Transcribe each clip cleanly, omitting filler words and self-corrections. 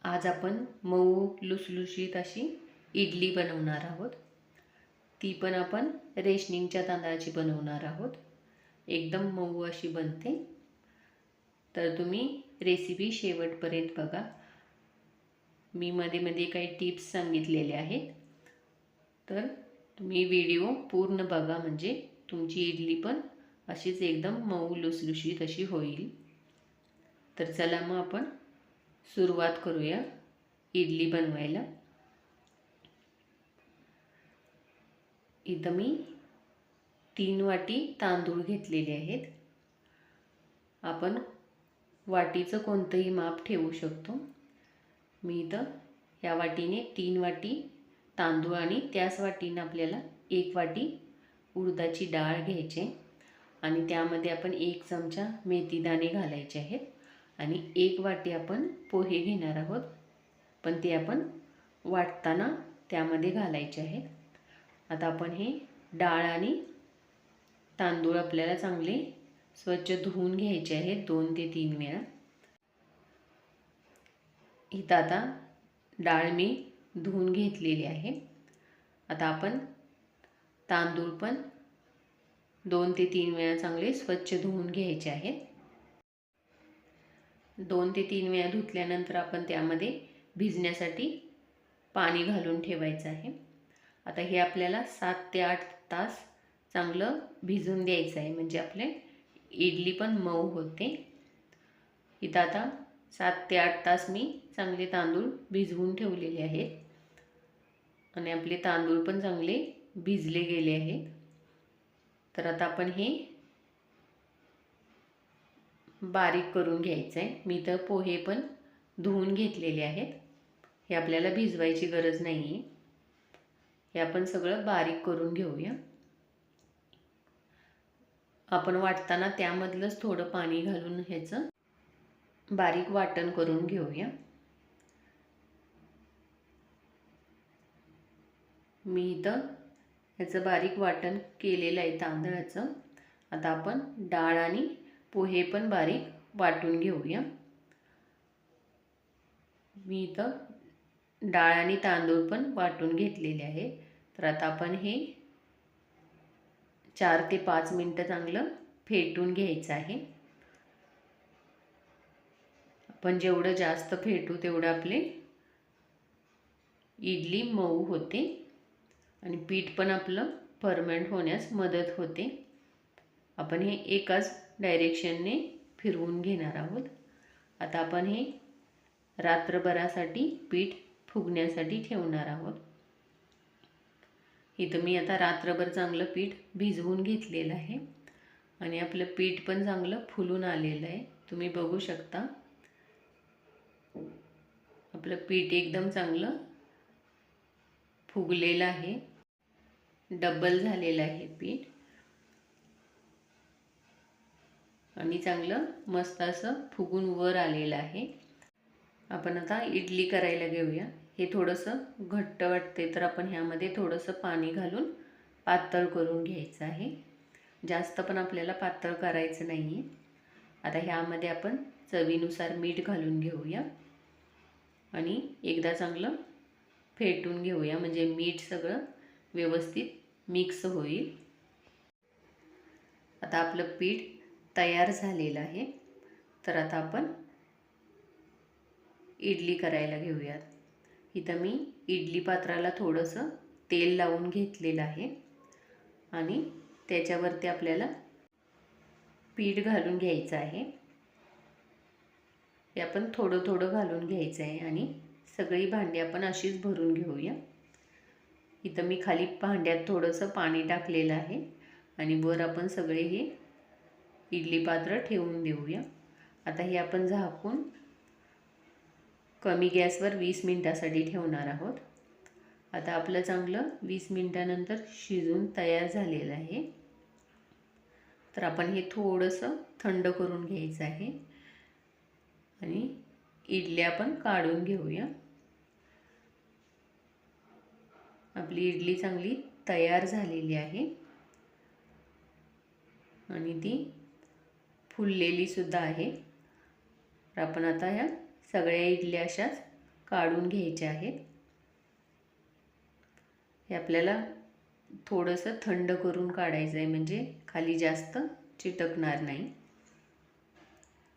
आज आपण मऊ लुसलुशीत अशी इडली बनवणार आहोत। ती पण आपण रेशनिंगच्या तांदळाची बनवणार आहोत। एकदम मऊ अशी बनते। तर तुम्ही रेसिपी शेवटपर्यंत बघा। मी मध्ये मध्ये काही टिप्स सांगितलेले आहेत, तर तुम्ही व्हिडिओ पूर्ण बघा, म्हणजे तुमची इडली पण अशीच एकदम मऊ लुसलुशीत अशी होईल। तर चला मग आपण सुरुवात करूया इडली बनवायला। इथं मी 3 वाटी तांदूळ घेतलेले आहेत। आपण वाटीचं कोणतंही माप ठेवू शकतो। मी इथं या वाटीने 3 वाटी तांदूळ आणि त्याच वाटीने आपल्याला 1 वाटी उडदाची डाळ घ्यायची आणि त्यामध्ये आपण 1 चमचा मेथीदाणे घालायचे आहेत आणि 1 वाटी आपण पोहे घेणार आहोत, पण ते आपण वाटताना त्यामध्ये घालायचे आहेत। आता आपण हे डाळ आणि तांदूळ आपल्याला चांगले स्वच्छ धुवून घ्यायचे आहेत 2 ते 3 वेळा। इथं आता डाळ मी धुवून घेतलेली आहे। आता आपण तांदूळ पण 2 ते 3 वेळा चांगले स्वच्छ धुवून घ्यायचे आहेत। 2 ते 3 वेळा धुतल्यानंतर आपण त्यामध्ये भिजण्यासाठी पाणी घालून ठेवायचं आहे। आता हे आपल्याला 7 ते 8 तास चांगलं भिजून द्यायचं आहे, म्हणजे आपले इडली पण मऊ होते। इथं आता 7 ते 8 तास मी चांगले तांदूळ भिजवून ठेवलेले आहेत आणि आपले तांदूळ पण चांगले भिजले गेले आहेत। तर आता आपण हे बारीक करून घ्यायचं आहे। मी तर पोहे पण धुवून घेतलेले आहेत। हे आपल्याला भिजवायची गरज नाही आहे। हे आपण सगळं बारीक करून घेऊया। आपण वाटताना त्यामधलंच थोडं पाणी घालून ह्याचं बारीक वाटण करून घेऊया। मी इथं ह्याचं बारीक वाटण केलेलं आहे तांदळाचं। आता आपण डाळ आणि पोहे पण बारीक वाटून घेऊया। मी इथं डाळ आणि तांदूळ पण वाटून घेतलेले आहे। तर आता आपण हे 4 ते 5 मिनटं चांगलं फेटून घ्यायचं आहे। आपण जेवढं जास्त फेटू तेवढं आपले इडली मऊ होते आणि पीठ पण आपलं फर्मेंट होण्यास मदत होते। आपण हे एकाच डायरेक्शनने फिरवून घेणार आहोत। आता आपण हे रात्रभरासाठी पीठ फुगण्यासाठी ठेवणार आहोत। इथं मी आता रात्रभर चांगलं पीठ भिजवून घेतलेलं आहे आणि आपलं पीठ पण चांगलं फुलून आलेलं आहे। तुम्ही बघू शकता आपलं पीठ एकदम चांगलं फुगलेलं आहे, डबल झालेलं आहे पीठ आणि चांगलं मस्त असं फुगून वर आलेलं आहे। आपण आता इडली करायला घेऊया। हे थोडंसं घट्ट वाटते, तर आपण ह्यामध्ये थोडंसं पाणी घालून पातळ करून घ्यायचं आहे। जास्त पण आपल्याला पातळ करायचं नाही आहे। आता ह्यामध्ये आपण चवीनुसार मीठ घालून घेऊया आणि एकदा चांगलं फेटून घेऊया, म्हणजे मीठ सगळं व्यवस्थित मिक्स होईल। आता आपलं पीठ तयार झालेलं आहे। तर आता आपण इडली करायला घेऊयात। इथं मी इडली पात्राला थोडंसं तेल लावून घेतलेलं आहे आणि त्याच्यावरती आपल्याला पीठ घालून घ्यायचं आहे। हे आपण थोडं थोडं घालून घ्यायचं आहे आणि सगळी भांडी आपण अशीच भरून घेऊया। इथं मी खाली भांड्यात थोडंसं पाणी टाकलेलं आहे आणि वर आपण सगळे हे इडली पात्र ठेवून देऊया। आता हे आपण झाकून कमी गॅसवर 20 मिनिटांसाठी ठेवणार आहोत। आता आपलं चांगलं 20 मिनिटांनंतर शिजून तयार झालेलं आहे। तर आपण हे थोडंसं थंड करून घ्यायचं आहे आणि इडली आपण काढून घेऊया। आपली इडली चांगली तयार झालेली आहे आणि ती फुललेली सुद्धा आहे। तर आपण आता ह्या सगळ्या इडल्या अशाच काढून घ्यायचे आहेत. हे आपल्याला थोडंसं थंड करून काढायचं आहे, म्हणजे खाली जास्त चिटकणार नाही.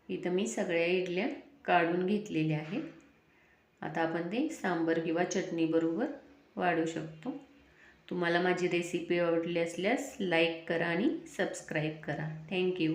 इथं मी सगळ्या इडल्या काढून घेतलेल्या आहेत. आता आपण ते सांबर किंवा चटणीबरोबर वाढू शकतो. तुम्हाला माझी रेसिपी आवडली असल्यास लाईक करा आणि सबस्क्राईब करा. थँक्यू.